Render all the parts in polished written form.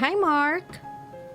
Hi, Mark.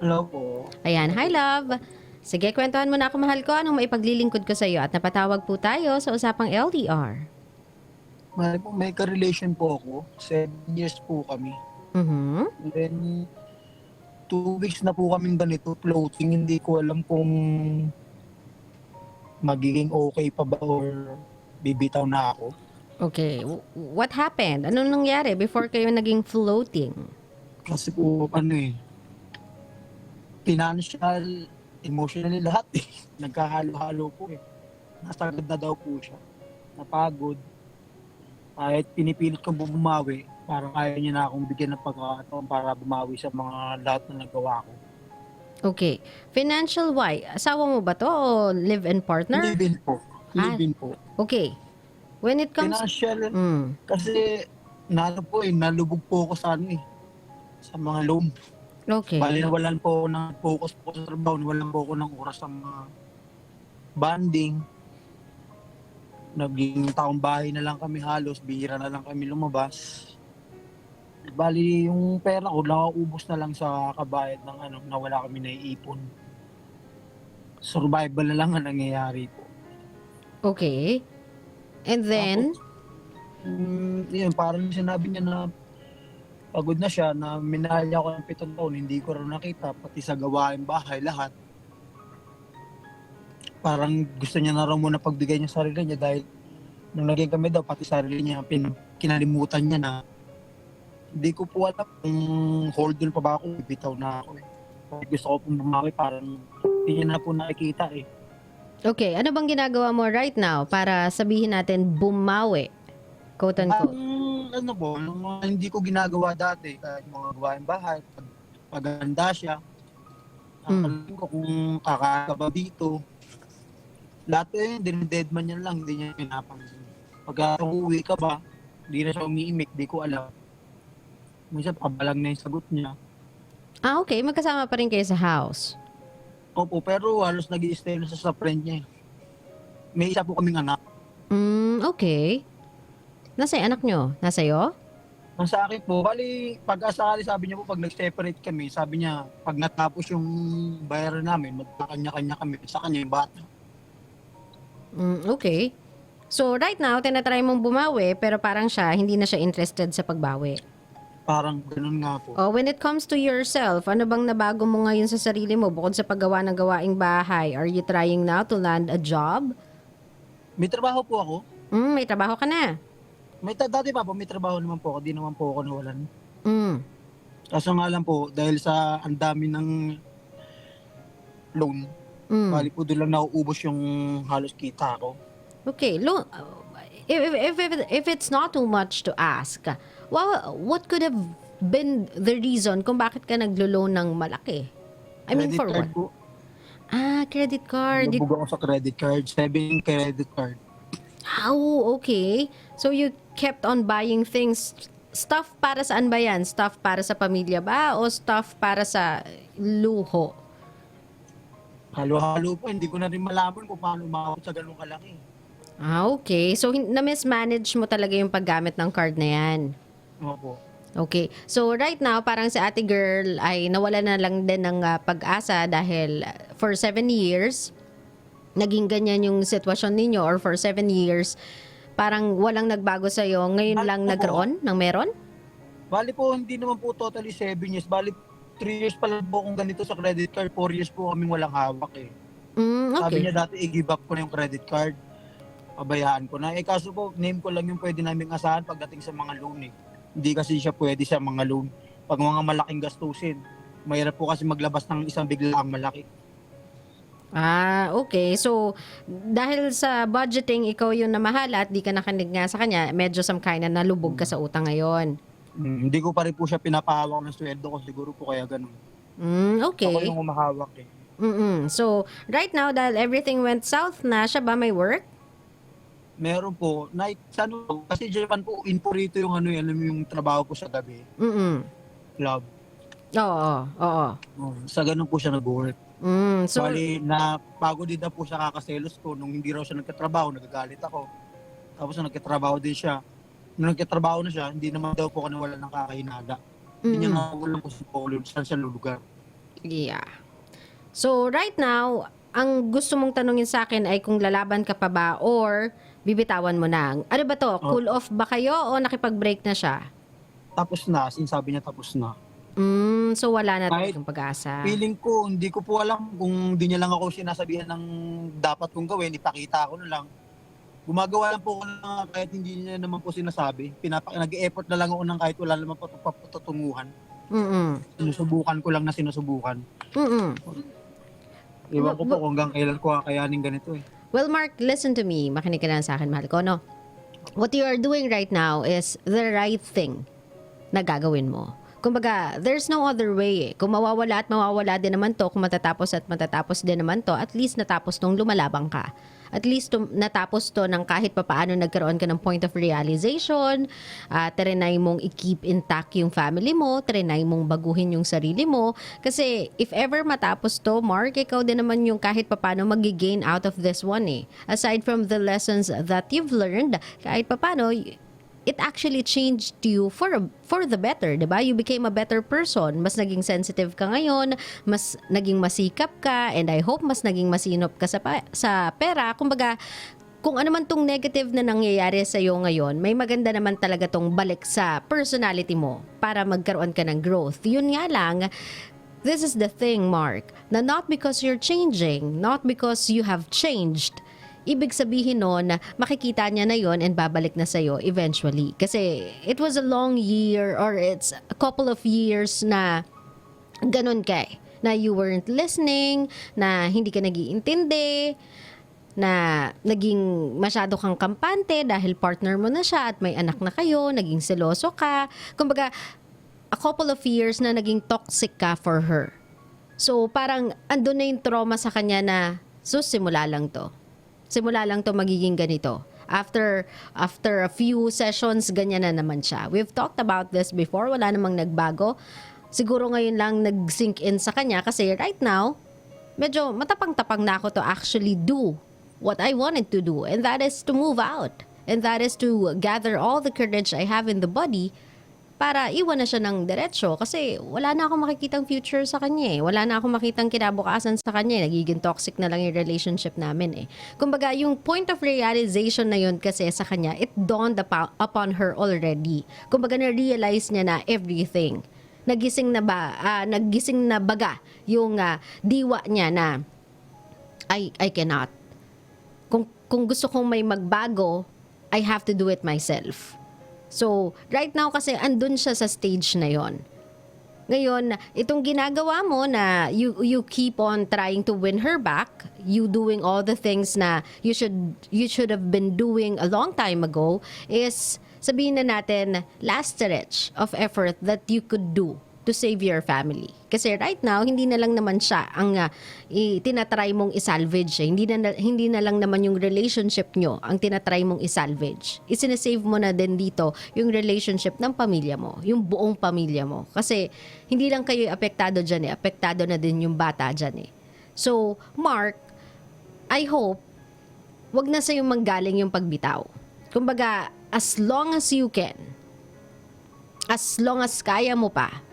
Hello po. Ayan, hi, love. Sige, kwentuhan mo na ako, mahal ko. Anong maipaglilingkod ko sa iyo? At napatawag po tayo sa usapang LDR. May ka-relation po ako. 7 years po kami. Mhm. Then, 2 weeks na po kaming ganito, floating. Hindi ko alam kung magiging okay pa ba or bibitaw na ako. Okay, what happened? Anong nangyari before kayo naging floating? Kasi po, financial, emotionally lahat eh. Nagkahalo-halo po eh. Nasagad na daw po siya. Napagod. Kahit pinipilit kong bumawi, parang ayaw niya na akong bigyan ng pagkakataon para bumawi sa mga lahat na nagawa ko. Okay. Financial why? Asawa mo ba to o live-in partner? Live-in po. Ah. Live-in po. Okay. When it comes... Financial, Mm. kasi nalubog po ako sa mga loan. Okay. Bali nawalan po ako ng focus po sa trabaho, nawalan po ako ng oras sa mga bonding. Naging taong bahay na lang kami halos, bihira na lang kami lumabas. Bali yung pera ko, nakaubos na lang sa kabayad ng na wala kami naiipon. Survival na lang ang nangyayari po. Okay. And then... Yun, parang sinabi niya na pagod na siya, na minahal niya ako ng 7 taon, hindi ko rin nakita, pati sa gawain bahay, lahat. Parang gusto niya na raw muna pagbigay niya sarili niya dahil nung naging kami daw, pati sarili niya, kinalimutan niya na. Hindi ko po alam kung hold on pa ba ako, bibitaw na ako eh. Pag gusto ko pong bumawi, parang hindi niya na po nakikita eh. Okay, ano bang ginagawa mo right now para sabihin natin bumawi? Quote unquote. Yung mga hindi ko ginagawa dati, kahit mga gawain bahay, paghanda siya, ko kung kakaka ba dito. Lahat eh, dinidedman niya lang, hindi niya pinapansin. Pag uuwi ka ba, hindi na siya umiimik, di ko alam. Minsan, pabalang na yung sagot niya. Ah, okay. Magkasama pa rin kayo sa house. Opo, pero halos nag-i-stay na siya sa friend niya. May isa po kaming anak. Okay. Nasa yung anak nyo? Nasa'yo? Sa akin po, bali, pag-asali sabi niya po, pag nag-separate kami, sabi niya, pag natapos yung bayaran namin, magkakanya-kanya kami, sa kanya yung bata. Okay. So, right now, tinatry mong bumawi, pero parang siya, hindi na siya interested sa pagbawi. Parang ganun nga po. Oh, when it comes to yourself, ano bang nabago mo ngayon sa sarili mo bukod sa paggawa ng gawaing bahay? Are you trying now to land a job? May trabaho po ako. May trabaho ka na. Dati pa po, may trabaho naman po ako, di naman po ako nawalan. Mm. Kaso nga lang po, dahil sa ang dami ng loan, bali po doon lang nauubos yung halos kita ko. Okay. If it's not too much to ask, what could have been the reason kung bakit ka naglo-loan ng malaki? I mean, Credit for card what? po. Credit card. Nabug ako sa credit card, 7 credit card. Oh, okay. So you kept on buying things. Stuff para saan ba yan? Stuff para sa pamilya ba? O stuff para sa luho? Halo-halo po, hindi ko na rin malaman kung paano umabot sa ganung kalaki. Okay. So na-mismanage mo talaga yung paggamit ng card na yan. Opo. Okay. So right now, parang si ate girl ay nawala na lang din ng pag-asa dahil for 7 years, naging ganyan yung sitwasyon ninyo, or for 7 years, parang walang nagbago sa'yo. Ngayon lang nagkaroon ng meron? Bali po, hindi naman po totally 7 years. Bali, 3 years pa lang po kung ganito sa credit card. 4 years po kaming walang hawak eh. Okay. Sabi niya dati, i-give up ko na yung credit card. Pabayaan ko na. Kaso po, name ko lang yung pwede naming asahan pagdating sa mga loan eh. Hindi kasi siya pwede sa mga loan. Pag mga malaking gastusin, mahirap po kasi maglabas ng isang biglaang malaki. Okay. So, dahil sa budgeting, ikaw yung namahala at di ka nakinig nga sa kanya, medyo some kind na nalubog ka sa utang ngayon. Hindi ko pa rin po siya pinapahawak ng sweldo ko. Siguro po kaya ganun. Okay. Ako yung umahawak eh. So, right now, dahil everything went south na, siya ba may work? Meron po. Kasi Japan po, inporito yung yung trabaho ko sa gabi. Club. Oo. Sa ganun po siya nag-work. So, Bali, napagod din na po siya kakaselos ko. Nung hindi raw siya nagkatrabaho, nagagalit ako. Tapos nung nagkatrabaho din siya. Nung nagkatrabaho na siya, hindi naman daw po ako nawalan ng kakahinaga. Hindi niya Mm. nga alam kung saan siya lulugar. Yeah. So, right now, ang gusto mong tanungin sa akin ay kung lalaban ka pa ba or bibitawan mo na. Ano ba to? Oh, Cool off ba kayo o nakipag-break na siya? tapos na, sinasabi niya tapos na. So wala na Kahit talagang pag-asa. feeling ko, hindi ko po alam kung di niya lang ako sinasabihan ng dapat kong gawin, ipakita ko na lang. Gumagawa lang po ako ng kahit hindi niya naman po sinasabi. Nag-e-effort na lang ako ng kahit wala naman po patutunguhan. Mm-mm. Sinusubukan ko lang na sinusubukan. Mm-mm. Iwan ko po kung hanggang kailan ko kakayanin ganito eh. Well, Mark, listen to me. Makinig ka lang sa akin, mahal ko, no? What you are doing right now is the right thing na gagawin mo. Kumbaga, there's no other way eh. Kung mawawala at mawawala din naman to, kung matatapos at matatapos din naman to, at least natapos nung lumalabang ka. At least natapos to ng kahit papaano nagkaroon ka ng point of realization, trinay mong i-keep intact yung family mo, trinay mong baguhin yung sarili mo. Kasi if ever matapos to, Mark, ikaw din naman yung kahit papaano mag-gain out of this one eh. Aside from the lessons that you've learned, kahit papaano, it actually changed you for the better, 'di ba? You became a better person. Mas naging sensitive ka ngayon, mas naging masikap ka, and I hope mas naging masinop ka sa pera. Kumbaga, kung ano man tong negative na nangyayari sa iyo ngayon, may maganda naman talaga tong balik sa personality mo para magkaroon ka ng growth. Yun nga lang, this is the thing, Mark, na not because you're changing, not because you have changed, ibig sabihin nun, makikita niya na yon and babalik na sa'yo eventually. Kasi it was a long year or it's a couple of years na ganun ka eh. Na you weren't listening, na hindi ka nag-iintindi, na naging masyado kang kampante dahil partner mo na siya at may anak na kayo, naging seloso ka. Kumbaga, a couple of years na naging toxic ka for her. So parang andun na yung trauma sa kanya na, simula lang to. Simula lang to magiging ganito. After a few sessions, ganyan na naman siya. We've talked about this before. Wala namang nagbago. Siguro ngayon lang nag-sink in sa kanya kasi right now, medyo matapang-tapang na ako to actually do what I wanted to do. And that is to move out. And that is to gather all the courage I have in the body para iwan na siya ng diretsyo kasi wala na akong makikitang future sa kanya eh. Wala na akong makitang kinabukasan sa kanya eh. Nagiging toxic na lang yung relationship namin eh. Kumbaga, yung point of realization na yun kasi sa kanya, it dawned upon her already. Kumbaga, na-realize niya na everything. Nagising na baga yung diwa niya na I cannot. Kung gusto kong may magbago, I have to do it myself. So, right now kasi andun siya sa stage na yon. Ngayon, itong ginagawa mo na you keep on trying to win her back, you doing all the things na you should have been doing a long time ago is sabihin na natin last stretch of effort that you could do to save your family. Kasi right now, hindi na lang naman siya ang tinatry mong isalvage. Eh. Hindi na lang naman yung relationship nyo ang tinatry mong isalvage. Isinesave mo na din dito yung relationship ng pamilya mo, yung buong pamilya mo. Kasi hindi lang kayo apektado dyan eh, apektado na din yung bata dyan eh. So, Mark, I hope, wag na sa'yo manggaling yung pagbitaw. Kumbaga, as long as you can, as long as kaya mo pa,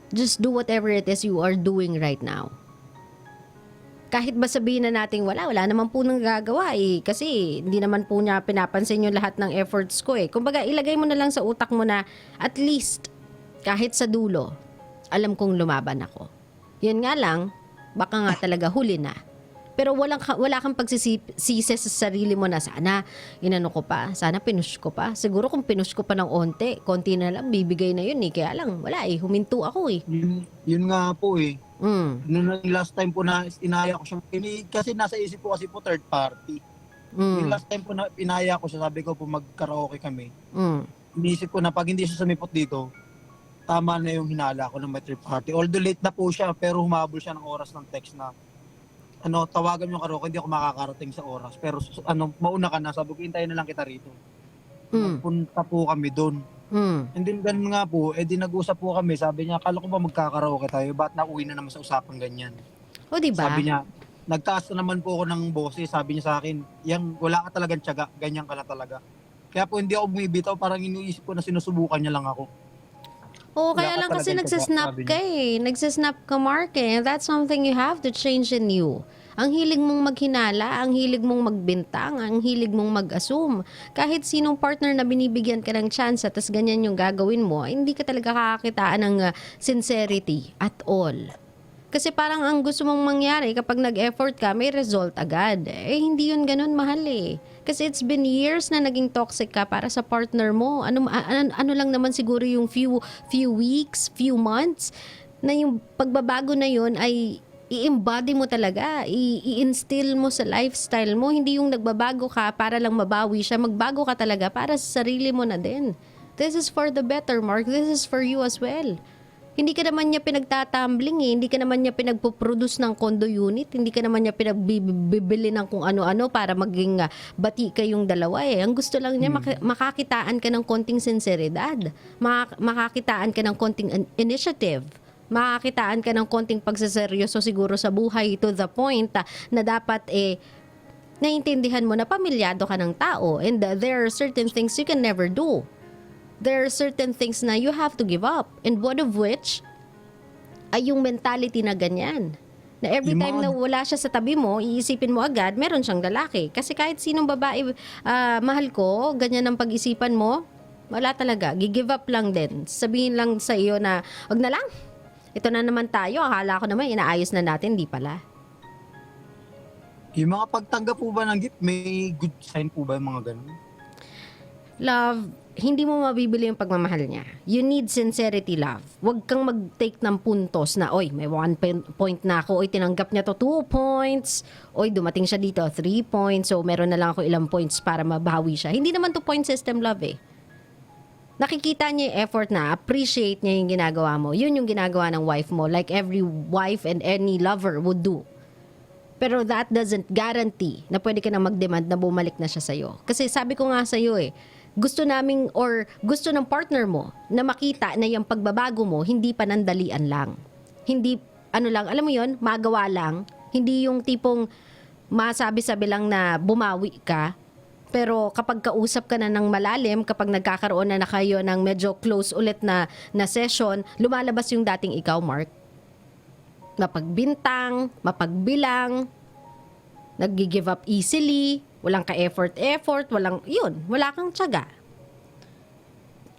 just do whatever it is you are doing right now. Kahit ba sabihin na natin wala naman po nang gagawa eh. Kasi hindi naman po niya pinapansin yung lahat ng efforts ko eh. Kumbaga, ilagay mo na lang sa utak mo na at least, kahit sa dulo, alam kong lumaban ako. Yun nga lang, baka nga talaga huli na. Pero wala kang pagsisisi sa sarili mo na sana inano ko pa, sana pinush ko pa. Siguro kung pinush ko pa ng konti na lang, bibigay na yun eh. Kaya lang, wala eh, huminto ako eh. Yun nga po eh. Mm. Noong last time po na inaya ko siya, kasi nasa isip ko kasi po third party. Yung last time po na inaya ko siya, sabi ko po mag-karaoke kami. Iniisip ko na pag hindi siya sumipot dito, tama na yung hinala ko ng may third party. Although late na po siya, pero humabol siya ng oras ng text na tawagan yung karaoke, hindi ako makakarating sa oras. Pero mauna ka na, sabi ko, hintayin na lang kita rito. Punta po kami doon. And then ganun nga po, di nag-usap po kami. Sabi niya, kala ko ba magkakaraoke tayo? Ba't nauwi na naman sa usapang ganyan? O diba? Sabi niya, nagtaas na naman po ako ng boses. Sabi niya sa akin, wala ka talagang tiyaga, ganyan ka na talaga. Kaya po hindi ako bumibitaw, parang iniisip ko na sinusubukan niya lang ako. Oo, Wala kaya ka lang kasi talagang nagsasnap sabi ka eh. Nagsasnap ka, Mark eh. That's something you have to change in you. Ang hilig mong maghinala, ang hilig mong magbintang, ang hilig mong mag-assume. Kahit sinong partner na binibigyan ka ng chance at tas ganyan yung gagawin mo, hindi ka talaga kakakitaan ng sincerity at all. Kasi parang ang gusto mong mangyari kapag nag-effort ka, may result agad. Eh, hindi yun ganun, mahal eh. Kasi it's been years na naging toxic ka para sa partner mo. Ano lang naman siguro yung few weeks, few months, na yung pagbabago na yun ay i-embody mo talaga, i-instill mo sa lifestyle mo. Hindi yung nagbabago ka para lang mabawi siya. Magbago ka talaga para sa sarili mo na din. This is for the better, Mark. This is for you as well. Hindi ka naman niya pinagtatumbling eh. Hindi ka naman niya pinagpo-produce ng condo unit. Hindi ka naman niya pinagbibili ng kung ano-ano para maging bati kayong dalawa eh. Ang gusto lang niya makakitaan ka ng konting sinseridad. Makakitaan ka ng konting initiative. Makakitaan ka ng konting pagsaseryoso siguro sa buhay to the point na dapat naiintindihan mo na pamilyado ka ng tao and there are certain things you can never do. There are certain things na you have to give up. And one of which ay yung mentality na ganyan. Na every time na wala siya sa tabi mo, iisipin mo agad, meron siyang lalaki. Kasi kahit sinong babae, mahal ko, ganyan ang pag-isipan mo, wala talaga. Give up lang din. Sabihin lang sa iyo na, wag na lang. Ito na naman tayo. Akala ko naman, inaayos na natin. Di pala. Yung mga pagtanggap po ba ng gift, may good sign po ba yung mga ganun? Love, hindi mo mabibili yung pagmamahal niya. You need sincerity, love. Huwag kang mag-take ng puntos na, oy, may 1 point na ako, oy, tinanggap niya to 2 points, oy, dumating siya dito 3 points, so meron na lang ako ilang points para mabawi siya. Hindi naman to point system, love eh. Nakikita niya yung effort na, appreciate niya yung ginagawa mo. Yun yung ginagawa ng wife mo, like every wife and any lover would do. Pero that doesn't guarantee na pwede ka na mag-demand na bumalik na siya sa'yo. Kasi sabi ko nga sa'yo gusto naming or gusto ng partner mo na makita na yung pagbabago mo hindi panandalian lang. Hindi, alam mo yon, magawa lang. Hindi yung tipong masabi-sabi lang na bumawi ka. Pero kapag kausap ka na ng malalim, kapag nagkakaroon na kayo ng medyo close ulit na session, lumalabas yung dating ikaw, Mark. Mapagbintang, mapagbilang, nag-give up easily, walang ka-effort, wala kang tiyaga.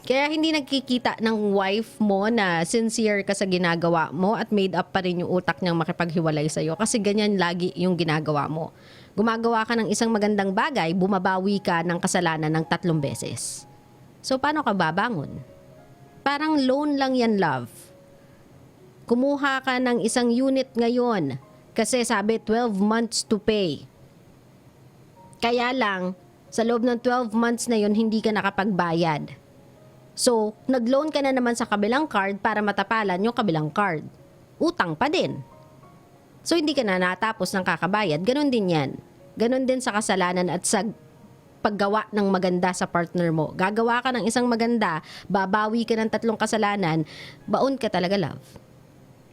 Kaya hindi nagkikita ng wife mo na sincere ka sa ginagawa mo at made up pa rin yung utak niyang makipaghiwalay sa'yo kasi ganyan lagi yung ginagawa mo. Gumagawa ka ng isang magandang bagay, bumabawi ka ng kasalanan ng 3 beses. So, paano ka babangon? Parang loan lang yan, love. Kumuha ka ng isang unit ngayon kasi sabi 12 months to pay. Kaya lang, sa loob ng 12 months na yun, hindi ka nakapagbayad. So, nag-loan ka na naman sa kabilang card para matapalan yung kabilang card. Utang pa din. So, hindi ka na natapos ng kakabayad. Ganon din yan. Ganon din sa kasalanan at sa paggawa ng maganda sa partner mo. Gagawa ka ng isang maganda, babawi ka ng 3 kasalanan, baon ka talaga, love.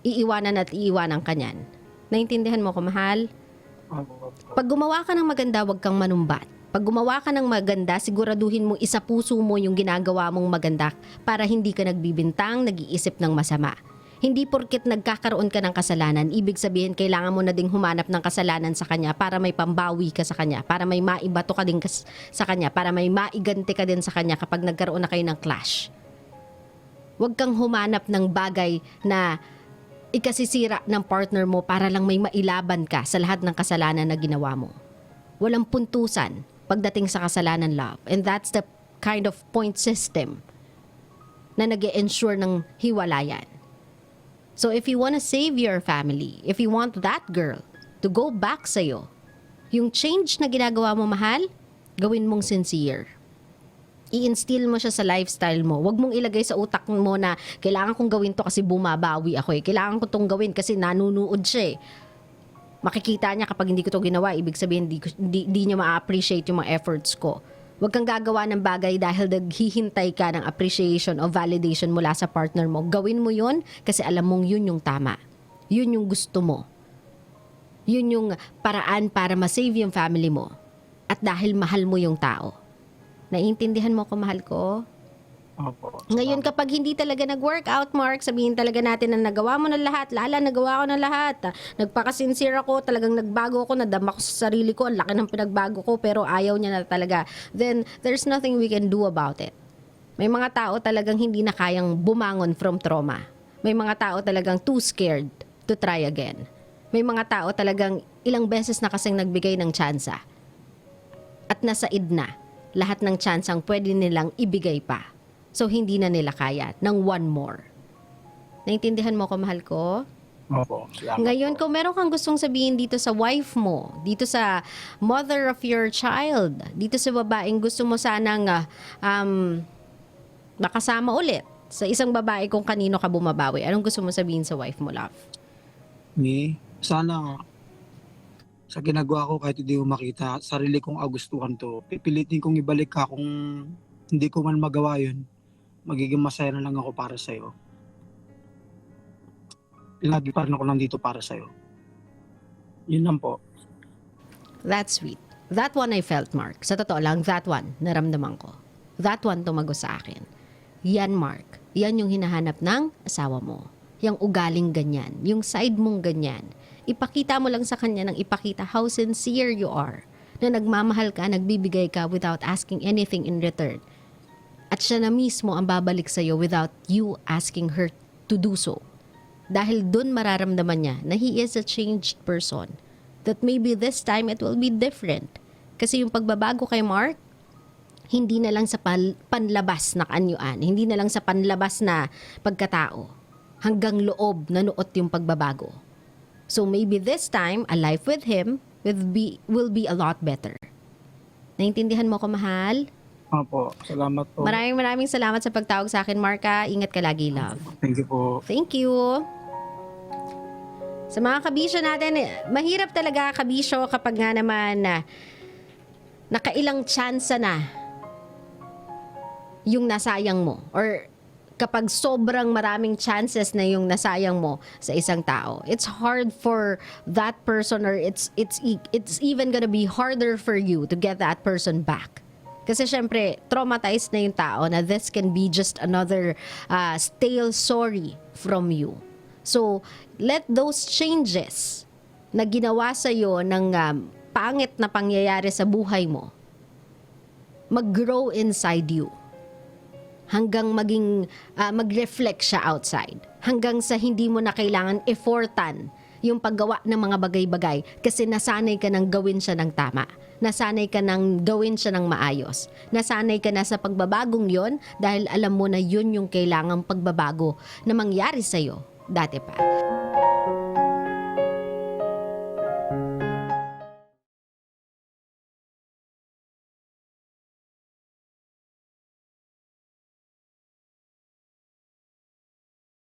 Iiwanan at iiwanan ka niyan. Naintindihan mo ko, mahal? Pag gumawa ka ng maganda, huwag kang manumbat. Pag gumawa ka ng maganda, siguraduhin mo isa puso mo yung ginagawa mong maganda para hindi ka nagbibintang, nag-iisip ng masama. Hindi porket nagkakaroon ka ng kasalanan, ibig sabihin kailangan mo na ding humanap ng kasalanan sa kanya para may pambawi ka sa kanya, para may maibato ka din sa kanya, para may maiganti ka din sa kanya kapag nagkaroon na kayo ng clash. Huwag kang humanap ng bagay na ikasisira ng partner mo para lang may mailaban ka sa lahat ng kasalanan na ginawa mo. Walang puntusan pagdating sa kasalanan, love. And that's the kind of point system na nag-e-ensure ng hiwalayan. So if you want to save your family, if you want that girl to go back sa'yo, yung change na ginagawa mo, mahal, gawin mong sincere. I-instill mo siya sa lifestyle mo. Huwag mong ilagay sa utak mo na kailangan kong gawin to kasi bumabawi ako eh. Kailangan ko tong gawin kasi nanunood siya eh. Makikita niya kapag hindi ko to ginawa, ibig sabihin di niya ma-appreciate yung mga efforts ko. Huwag kang gagawa ng bagay dahil naghihintay ka ng appreciation o validation mula sa partner mo. Gawin mo yun kasi alam mong yun yung tama. Yun yung gusto mo. Yun yung paraan para ma-save yung family mo. At dahil mahal mo yung tao. Naiintindihan mo ko, mahal ko? Opo. Ngayon, kapag hindi talaga nag-workout, Mark, sabihin talaga natin na nagawa mo na lahat, Lala, nagawa ko na lahat. Nagpakasincere ako, talagang nagbago ako, nadama ko sa sarili ko, ang laki ng pinagbago ko, pero ayaw niya na talaga. Then, there's nothing we can do about it. May mga tao talagang hindi na kayang bumangon from trauma. May mga tao talagang too scared to try again. May mga tao talagang ilang beses na kasing nagbigay ng tsansa. At nasaid na lahat ng tsansang pwede nilang ibigay pa. So, hindi na nila kaya ng one more. Naintindihan mo ko, mahal ko? Opo. Salamat Ngayon, po. kung meron kang gustong sabihin dito sa wife mo, dito sa mother of your child, dito sa babaeng gusto mo sanang makasama ulit sa isang babae kung kanino ka bumabawi, anong gusto mo sabihin sa wife mo, love? Sana sa ginagawa ko kahit hindi ko makita, sarili kong agustuhan to. Pipilitin kong ibalik ka kung hindi ko man magawa yun. Magiging masaya na lang ako para sa'yo. Lagi pa rin ako nandito para sa'yo. Yun lang po. That's sweet. That one I felt, Mark. Sa totoo lang, that one, naramdaman ko. That one tumago sa akin. Yan, Mark. Yan yung hinahanap ng asawa mo. Yung ugaling ganyan. Yung side mong ganyan. Ipakita mo lang sa kanya ng ipakita how sincere you are. Na nagmamahal ka, nagbibigay ka without asking anything in return. At siya na mismo ang babalik sa'yo without you asking her to do so. Dahil dun mararamdaman niya na he is a changed person. That maybe this time it will be different. Kasi yung pagbabago kay Mark, hindi na lang sa panlabas na kaanyuan, hindi na lang sa panlabas na pagkatao. Hanggang loob na nuot yung pagbabago. So maybe this time, a life with him will be a lot better. Naintindihan mo ko, mahal? Opo. Salamat po. Maraming salamat sa pagtawag sa akin, Marka. Ingat ka lagi, love. Thank you po. Thank you. Sa mga kabisyo natin, mahirap talaga kabisyo kapag nga naman nakailang tsansa na yung nasayang mo. Or kapag sobrang maraming chances na yung nasayang mo sa isang tao. It's hard for that person, or it's even gonna be harder for you to get that person back. Kasi syempre, traumatized na yung tao na this can be just another stale story from you. So, let those changes na ginawa sa'yo ng pangit na pangyayari sa buhay mo mag-grow inside you. Hanggang mag-reflect siya outside. Hanggang sa hindi mo na kailangan effortan yung paggawa ng mga bagay-bagay kasi nasanay ka nang gawin siya ng tama. Nasanay ka nang gawin siya ng maayos. Nasanay ka na sa pagbabagong yon dahil alam mo na yun yung kailangang pagbabago na mangyari sa'yo dati pa.